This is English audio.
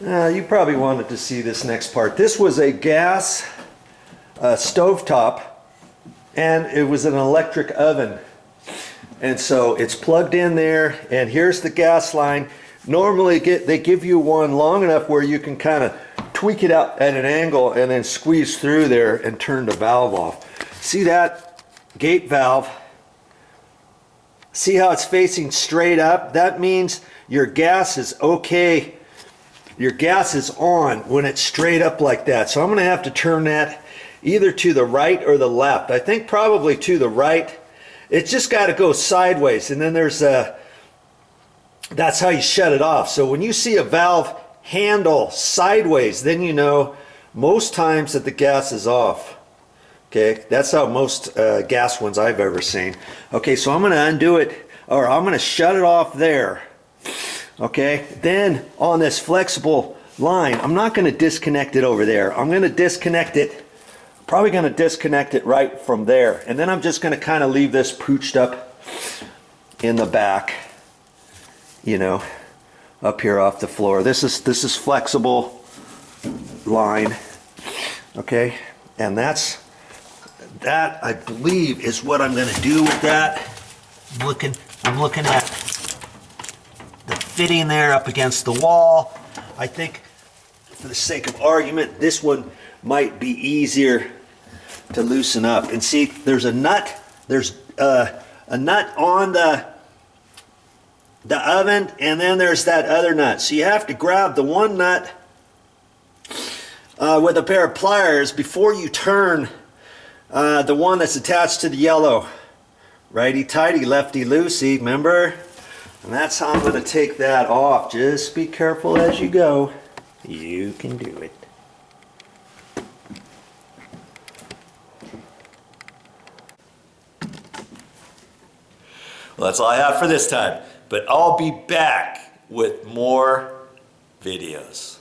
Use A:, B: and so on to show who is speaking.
A: You probably wanted to see this next part. This was a gas stovetop, and it was an electric oven. And so it's plugged in there, and here's the gas line. Normally they give you one long enough where you can kind of tweak it out at an angle and then squeeze through there and turn the valve off. See that gate valve? See how it's facing straight up? That means your gas is okay. Your gas is on when it's straight up like that. So I'm going to have to turn that either to the right or the left. I think probably to the right. It's just got to go sideways, and then there's that's how you shut it off. So when you see a valve handle sideways, then you know most times that the gas is off. Okay, that's how most gas ones I've ever seen. Okay, so I'm going to undo it, or I'm going to shut it off there. Okay, then on this flexible line, I'm not going to disconnect it over there. I'm going to disconnect it, probably going to disconnect it right from there. And then I'm just going to kind of leave this pooched up in the back, you know, up here off the floor. This is flexible line. Okay, and that I believe is what I'm going to do with that. I'm looking at the fitting there up against the wall. I think for the sake of argument, this one might be easier to loosen up. And see, there's a nut. There's a nut on the oven, and then there's that other nut. So you have to grab the one nut with a pair of pliers before you turn the one that's attached to the yellow. Righty tighty, lefty loosey, remember? And that's how I'm going to take that off. Just be careful as you go. You can do it. Well, that's all I have for this time. But I'll be back with more videos.